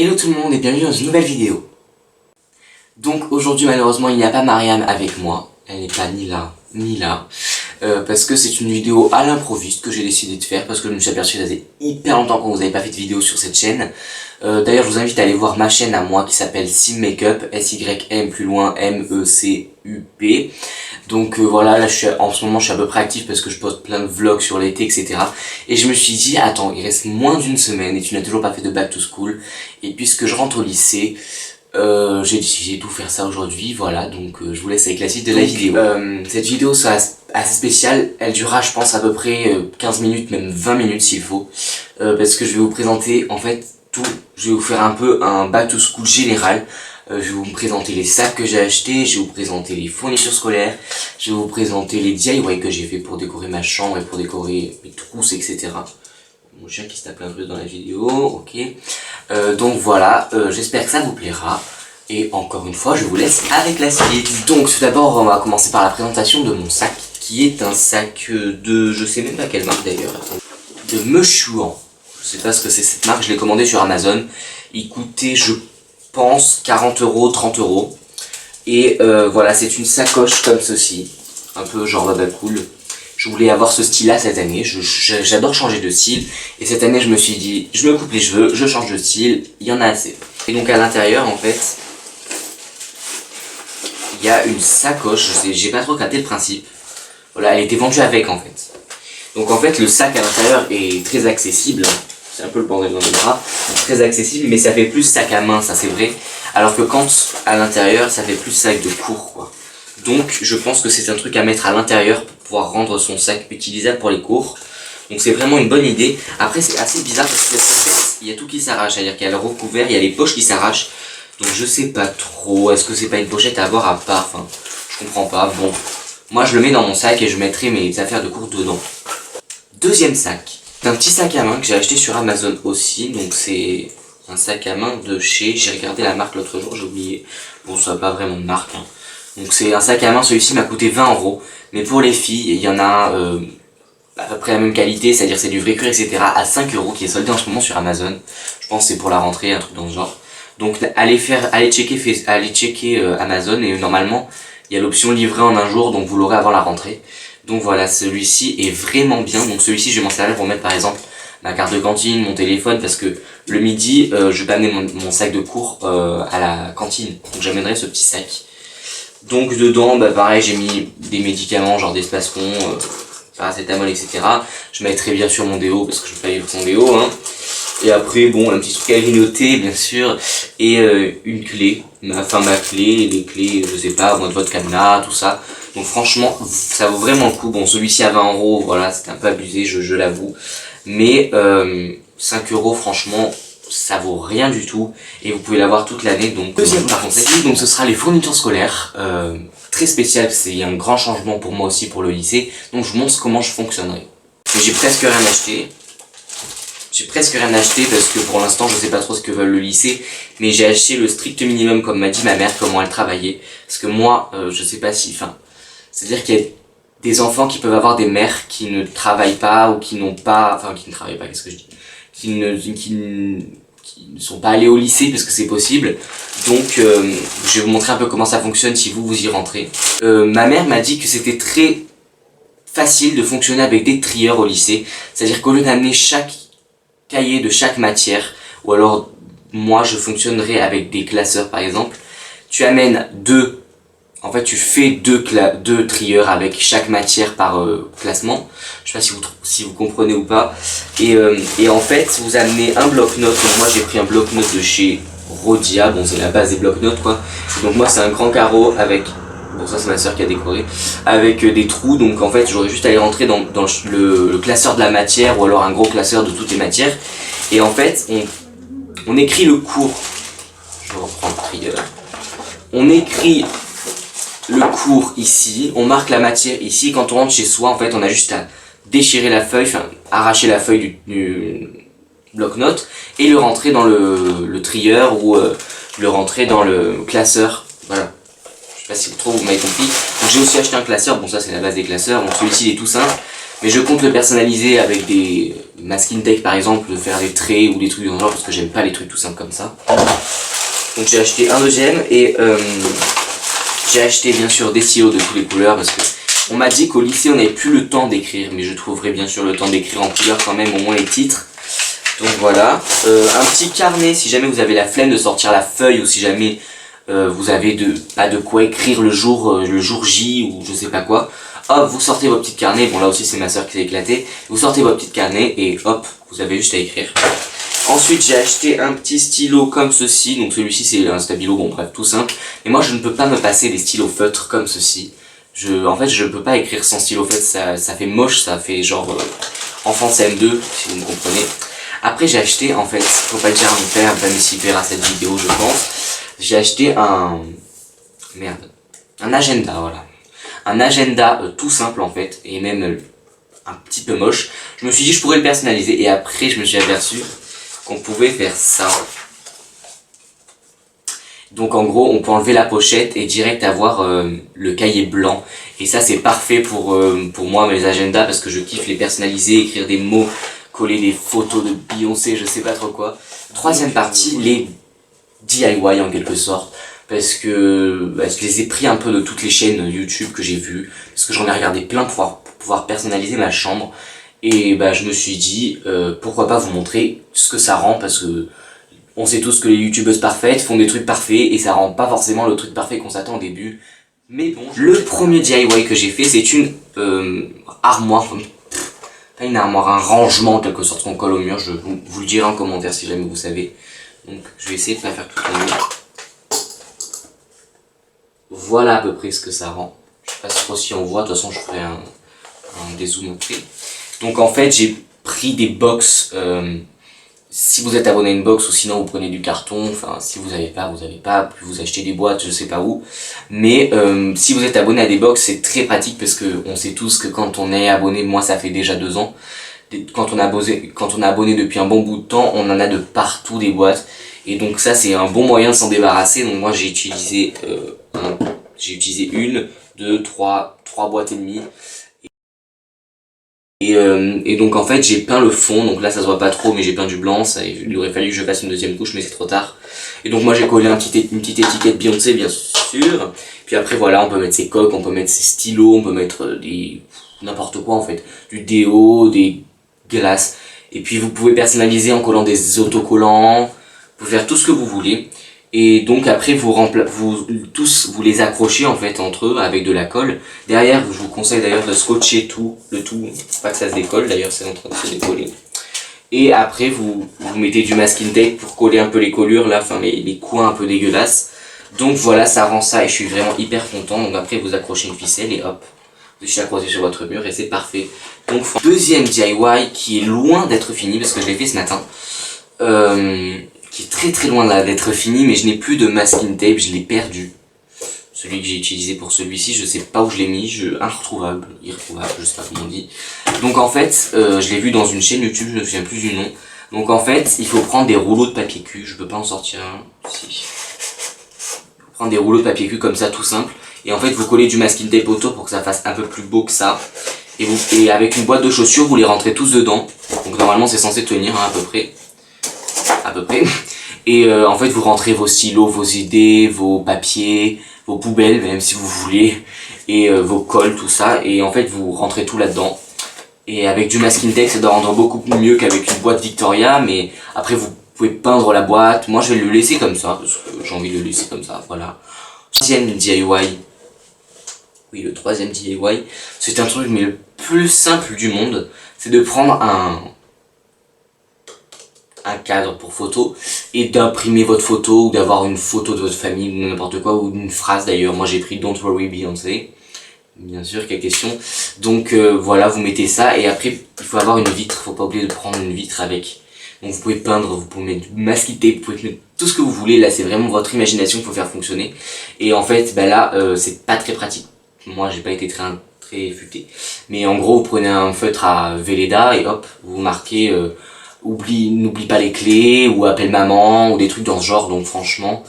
Hello tout le monde et bienvenue dans une nouvelle vidéo. Donc aujourd'hui malheureusement il n'y a pas Mariam avec moi, elle n'est pas ni là ni là, parce que c'est une vidéo à l'improviste que j'ai décidé de faire parce que je me suis aperçu que ça faisait hyper longtemps que vous n'avez pas fait de vidéo sur cette chaîne. D'ailleurs je vous invite à aller voir ma chaîne à moi qui s'appelle Sim Makeup, S-Y-M plus loin M-E-C-U-P. Donc voilà, là en ce moment je suis à peu près actif parce que je poste plein de vlogs sur l'été, etc. Et je me suis dit, attends, il reste moins d'une semaine et tu n'as toujours pas fait de back to school. Et puisque je rentre au lycée, j'ai décidé de tout faire ça aujourd'hui, voilà, donc je vous laisse avec la suite de la vidéo. Cette vidéo sera assez spéciale, elle durera je pense à peu près 15 minutes, même 20 minutes s'il faut. Parce que je vais vous présenter en fait tout, je vais vous faire un peu un back to school général. Je vais vous présenter les sacs que j'ai achetés, je vais vous présenter les fournitures scolaires, je vais vous présenter les DIY que j'ai fait pour décorer ma chambre et pour décorer mes trousses, etc. Mon chien qui se tape un peu dans la vidéo, ok. Donc voilà, j'espère que ça vous plaira. Et encore une fois, je vous laisse avec la suite. Donc tout d'abord, on va commencer par la présentation de mon sac, qui est un sac de, je sais même pas quelle marque d'ailleurs, de Mechuan. Je sais pas ce que c'est cette marque, je l'ai commandé sur Amazon. Il coûtait, je pense, 40 €, 30 €. Et voilà, c'est une sacoche comme ceci, un peu genre baba cool. Je voulais avoir ce style là cette année, j'adore changer de style. Et cette année je me suis dit, je me coupe les cheveux, je change de style, il y en a assez. Et donc à l'intérieur en fait, il y a une sacoche, j'ai pas trop capté le principe. Voilà, elle était vendue avec en fait. Donc en fait le sac à l'intérieur est très accessible. C'est un peu le bordel dans les bras, très accessible, mais ça fait plus sac à main, ça c'est vrai. Alors que quand à l'intérieur, ça fait plus sac de cours quoi. Donc je pense que c'est un truc à mettre à l'intérieur pour pouvoir rendre son sac utilisable pour les cours. Donc c'est vraiment une bonne idée. Après c'est assez bizarre parce que il y a tout qui s'arrache, c'est-à-dire qu'il y a le recouvert, il y a les poches qui s'arrachent. Donc je sais pas trop, est-ce que c'est pas une pochette à avoir à part, enfin je comprends pas. Bon, moi je le mets dans mon sac et je mettrai mes affaires de cours dedans. Deuxième sac. C'est un petit sac à main que j'ai acheté sur Amazon aussi, donc c'est un sac à main de chez, j'ai regardé la marque l'autre jour, j'ai oublié, bon ça n'a pas vraiment de marque, hein. Donc c'est un sac à main, celui-ci m'a coûté 20 €, mais pour les filles, il y en a à peu près la même qualité, c'est-à-dire c'est du vrai cuir, etc. à 5 € qui est soldé en ce moment sur Amazon, je pense que c'est pour la rentrée, un truc dans ce genre. Donc allez checker Amazon et normalement il y a l'option livrer en un jour, donc vous l'aurez avant la rentrée. Donc voilà, celui-ci est vraiment bien. Donc celui-ci, je vais m'en servir pour mettre par exemple ma carte de cantine, mon téléphone, parce que le midi, je vais pas amener mon sac de cours à la cantine. Donc j'amènerai ce petit sac. Donc dedans, bah pareil, j'ai mis des médicaments, genre des spascons, paracétamol, etc. Je mettrai bien sûr mon déo, parce que je vais pas vivre sans déo, hein. Et après, bon, un petit truc à grignoter, bien sûr, et une clé, ma clé, les clés, je sais pas, votre cadenas, tout ça. Donc franchement, ça vaut vraiment le coup. Bon, celui-ci à 20 €, voilà, c'était un peu abusé, je l'avoue. Mais 5 € franchement, ça vaut rien du tout. Et vous pouvez l'avoir toute l'année. Donc deuxième partie, donc ce sera les fournitures scolaires. Très spécial, c'est un grand changement pour moi aussi pour le lycée. Donc je vous montre comment je fonctionnerai. J'ai presque rien acheté. J'ai presque rien acheté parce que pour l'instant je sais pas trop ce que veulent le lycée, mais j'ai acheté le strict minimum comme m'a dit ma mère, comment elle travaillait. Parce que moi, je sais pas si, c'est-à-dire qu'il y a des enfants qui peuvent avoir des mères qui ne travaillent pas ou qui n'ont pas, qui ne travaillent pas, qu'est-ce que je dis, qui ne sont pas allés au lycée parce que c'est possible. Donc je vais vous montrer un peu comment ça fonctionne si vous y rentrez. Ma mère m'a dit que c'était très facile de fonctionner avec des trieurs au lycée, c'est-à-dire qu'au lieu d'amener chaque cahier de chaque matière, ou alors moi je fonctionnerai avec des classeurs par exemple, tu amènes en fait tu fais deux trieurs avec chaque matière par classement, je sais pas si vous comprenez ou pas, et en fait vous amenez un bloc-notes, donc moi j'ai pris un bloc-notes de chez Rhodia, bon c'est la base des bloc-notes quoi, donc moi c'est un grand carreau avec, bon ça c'est ma soeur qui a décoré, avec des trous, donc en fait j'aurais juste à les rentrer dans le classeur de la matière ou alors un gros classeur de toutes les matières, et en fait on écrit le cours, je reprends le trieur, on écrit le cours ici, on marque la matière ici, et quand on rentre chez soi en fait on a juste à déchirer la feuille, arracher la feuille du bloc-notes et le rentrer dans le trieur ou le rentrer dans le classeur, voilà. Je sais pas si vous m'avez compris. J'ai aussi acheté un classeur, bon ça c'est la base des classeurs, donc celui-ci il est tout simple. Mais je compte le personnaliser avec des masking tape par exemple, de faire des traits ou des trucs dans le genre parce que j'aime pas les trucs tout simples comme ça. Donc j'ai acheté un deuxième et j'ai acheté bien sûr des stylos de toutes les couleurs parce que on m'a dit qu'au lycée on n'avait plus le temps d'écrire, mais je trouverai bien sûr le temps d'écrire en couleur quand même, au moins les titres. Donc voilà, un petit carnet si jamais vous avez la flemme de sortir la feuille ou si jamais vous avez pas de quoi écrire le jour J ou je sais pas quoi. Hop, vous sortez vos petits carnets, bon là aussi c'est ma soeur qui s'est éclatée, vous sortez vos petits carnets et hop, vous avez juste à écrire. Ensuite j'ai acheté un petit stylo comme ceci, donc celui-ci c'est un stabilo, bon bref tout simple. Et moi je ne peux pas me passer des stylos feutres comme ceci. En fait je ne peux pas écrire sans stylo feutre, ça fait moche, ça fait genre enfant CM2 si vous me comprenez. Après j'ai acheté, en fait, faut pas le dire à mon père, même s'il verra cette vidéo je pense. J'ai acheté un agenda, voilà. Un agenda tout simple en fait, et même un petit peu moche. Je me suis dit je pourrais le personnaliser et après je me suis aperçu qu'on pouvait faire ça. Donc en gros on peut enlever la pochette et direct avoir le cahier blanc. Et ça c'est parfait pour moi mes agendas parce que je kiffe les personnaliser, écrire des mots, coller des photos de Beyoncé, je sais pas trop quoi. Troisième partie, les DIY en quelque sorte. Parce que je les ai pris un peu de toutes les chaînes YouTube que j'ai vues. Parce que j'en ai regardé plein pour pouvoir personnaliser ma chambre. Et je me suis dit, pourquoi pas vous montrer ce que ça rend. Parce que on sait tous que les youtubeuses parfaites font des trucs parfaits. Et ça rend pas forcément le truc parfait qu'on s'attend au début. Mais bon, le premier DIY que j'ai fait, c'est une armoire. Pas une armoire, un rangement en quelque sorte qu'on colle au mur. Je vous le dirai en commentaire si jamais vous savez. Donc je vais essayer de pas faire tout en mur. Voilà à peu près ce que ça rend. Je sais pas trop si on voit, de toute façon je ferai un dézoom après. Donc en fait j'ai pris des box, si vous êtes abonné à une box ou sinon vous prenez du carton, enfin si vous avez pas, puis vous achetez des boîtes, je sais pas où. Mais si vous êtes abonné à des box c'est très pratique parce que on sait tous que quand on est abonné, moi ça fait déjà 2 ans, quand on est abonné depuis un bon bout de temps, on en a de partout des boîtes. Et donc ça c'est un bon moyen de s'en débarrasser. Donc moi j'ai utilisé une, deux, trois boîtes et demie. Et donc en fait j'ai peint le fond, donc là ça se voit pas trop mais j'ai peint du blanc, il aurait fallu que je fasse une deuxième couche mais c'est trop tard. Et donc moi j'ai collé une petite étiquette Beyoncé bien sûr. Puis après voilà, on peut mettre ses coques, on peut mettre ses stylos, on peut mettre n'importe quoi en fait. Du déo, des glaces. Et puis vous pouvez personnaliser en collant des autocollants, vous pouvez faire tout ce que vous voulez. Et donc après vous les accrochez en fait entre eux avec de la colle. Derrière je vous conseille d'ailleurs de scotcher le tout, pour pas que ça se décolle, d'ailleurs c'est en train de se décoller. Et après vous mettez du masking tape pour coller un peu les collures là, enfin les coins un peu dégueulasses. Donc voilà, ça rend ça et je suis vraiment hyper content. Donc après vous accrochez une ficelle et hop, vous êtes accroché sur votre mur et c'est parfait. Donc deuxième DIY qui est loin d'être fini parce que je l'ai fait ce matin. Qui est très loin d'être fini, mais je n'ai plus de masking tape, je l'ai perdu. Celui que j'ai utilisé pour celui-ci, je sais pas où je l'ai mis, irretrouvable, je sais pas comment on dit. Donc en fait, je l'ai vu dans une chaîne YouTube, je ne me souviens plus du nom. Donc en fait, il faut prendre des rouleaux de papier cul, je peux pas en sortir un, si. Il faut prendre des rouleaux de papier cul comme ça, tout simple. Et en fait, vous collez du masking tape autour pour que ça fasse un peu plus beau que ça. Et avec une boîte de chaussures, vous les rentrez tous dedans. Donc normalement, c'est censé tenir à peu près. Et en fait vous rentrez vos stylos, vos idées, vos papiers, vos poubelles même si vous voulez, et vos colles, tout ça, et en fait vous rentrez tout là-dedans. Et avec du masking tape ça doit rendre beaucoup mieux qu'avec une boîte Victoria, mais après vous pouvez peindre la boîte. Moi je vais le laisser comme ça parce que j'ai envie de le laisser comme ça, voilà. Troisième DIY, oui le troisième DIY, c'est un truc mais le plus simple du monde, c'est de prendre un cadre pour photo et d'imprimer votre photo ou d'avoir une photo de votre famille ou n'importe quoi, ou une phrase d'ailleurs. Moi j'ai pris Don't Worry Beyoncé, bien sûr, quelle question. Donc voilà, vous mettez ça et après il faut avoir une vitre, faut pas oublier de prendre une vitre avec. Donc vous pouvez peindre, vous pouvez mettre du masking tape, vous pouvez mettre tout ce que vous voulez. Là c'est vraiment votre imagination qu'il faut faire fonctionner. Et en fait là c'est pas très pratique. Moi j'ai pas été très futé, mais en gros vous prenez un feutre à Velleda et hop vous marquez n'oublie pas les clés, ou appelle maman, ou des trucs dans ce genre. Donc franchement,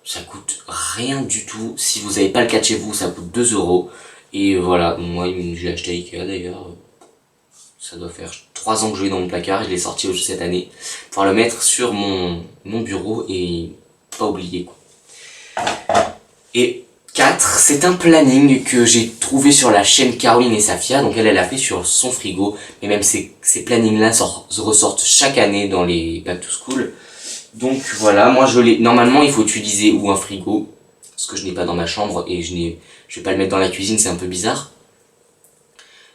ça coûte rien du tout. Si vous n'avez pas le cas de chez vous, ça coûte 2 €. Et voilà, moi je l'ai acheté à Ikea d'ailleurs. ça doit faire 3 ans que je l'ai dans mon placard, je l'ai sorti cette année pour le mettre sur mon bureau et pas oublier quoi. Et 4, c'est un planning que j'ai trouvé sur la chaîne Caroline et Safia, donc elle a fait sur son frigo, mais même ces plannings là ressortent chaque année dans les back to school. Donc voilà, moi normalement il faut utiliser ou un frigo, ce que je n'ai pas dans ma chambre et je vais pas le mettre dans la cuisine, c'est un peu bizarre.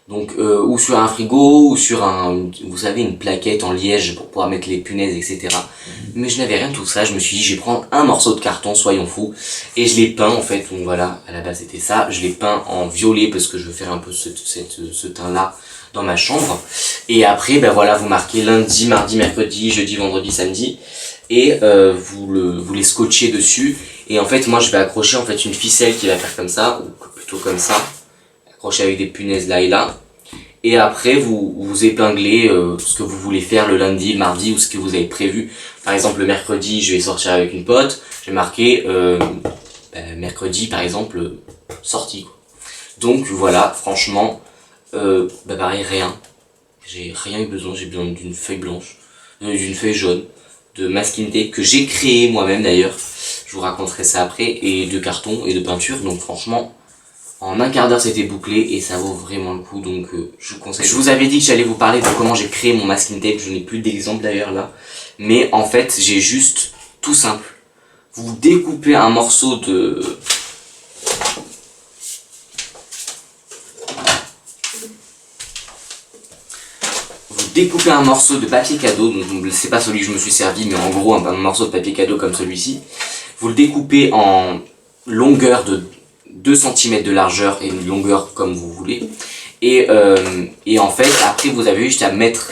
Donc ou sur un frigo ou sur vous savez, une plaquette en liège pour pouvoir mettre les punaises, etc. Mais je n'avais rien de tout ça, je me suis dit je vais prendre un morceau de carton, soyons fous, et je l'ai peint en fait. Donc voilà, à la base c'était ça, je l'ai peint en violet parce que je veux faire un peu ce teint là dans ma chambre. Et après ben voilà, vous marquez lundi, mardi, mercredi, jeudi, vendredi, samedi, et vous les scotchez dessus. Et en fait moi je vais accrocher en fait une ficelle qui va faire comme ça, ou plutôt comme ça, accrocher avec des punaises là et là. Et après vous épinglez ce que vous voulez faire le lundi, le mardi, ou ce que vous avez prévu. Par exemple le mercredi je vais sortir avec une pote, je vais marquer mercredi par exemple sortie quoi. Donc voilà, franchement pareil, j'ai rien eu besoin, j'ai besoin d'une feuille blanche, d'une feuille jaune, de masking tape que j'ai créé moi-même d'ailleurs, je vous raconterai ça après, et de carton et de peinture. Donc franchement en un quart d'heure c'était bouclé et ça vaut vraiment le coup, donc je vous conseille. Je vous avais dit que j'allais vous parler de comment j'ai créé mon masking tape, je n'ai plus d'exemple d'ailleurs là, mais en fait j'ai juste, tout simple, vous découpez un morceau de... Vous découpez un morceau de papier cadeau, donc c'est pas celui que je me suis servi, mais en gros un morceau de papier cadeau comme celui-ci. Vous le découpez en longueur de 2 cm de largeur et une longueur comme vous voulez. Et en fait, après vous avez juste à mettre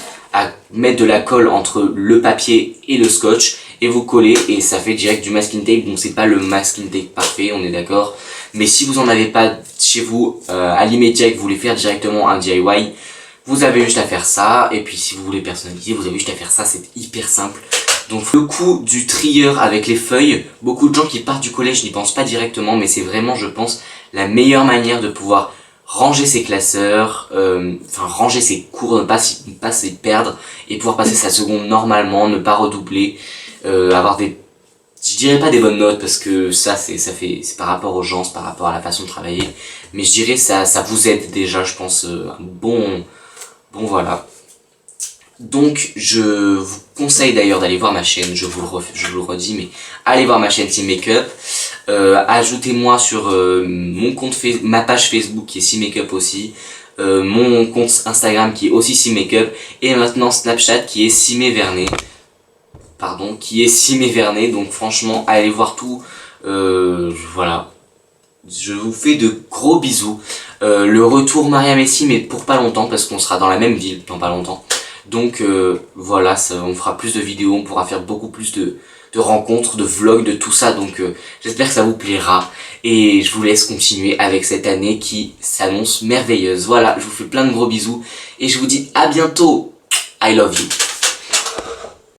de la colle entre le papier et le scotch et vous collez et ça fait direct du masking tape. Donc c'est pas le masking tape parfait, on est d'accord. Mais si vous en avez pas chez vous à l'immédiat et que vous voulez faire directement un DIY, vous avez juste à faire ça. Et puis si vous voulez personnaliser, vous avez juste à faire ça, c'est hyper simple. Donc le coup du trieur avec les feuilles, beaucoup de gens qui partent du collège n'y pensent pas directement, mais c'est vraiment, je pense, la meilleure manière de pouvoir ranger ses classeurs, ranger ses cours, ne pas s'y perdre et pouvoir passer sa seconde normalement, ne pas redoubler, avoir des, je dirais pas des bonnes notes parce que ça c'est par rapport aux gens, c'est par rapport à la façon de travailler, mais je dirais ça vous aide déjà, je pense, un bon voilà. Donc je vous conseille d'ailleurs d'aller voir ma chaîne, je vous le redis, mais allez voir ma chaîne Sim Makeup, ajoutez-moi sur mon compte ma page Facebook qui est Sim Makeup aussi, mon compte Instagram qui est aussi Sim Makeup, et maintenant Snapchat qui est Simé Vernet, donc franchement allez voir tout, voilà. Je vous fais de gros bisous, le retour Mariam et Sim est pour pas longtemps parce qu'on sera dans la même ville dans pas longtemps. Donc voilà, on fera plus de vidéos, on pourra faire beaucoup plus de rencontres, de vlogs, de tout ça. Donc j'espère que ça vous plaira. Et je vous laisse continuer avec cette année qui s'annonce merveilleuse. Voilà, je vous fais plein de gros bisous. Et je vous dis à bientôt. I love you.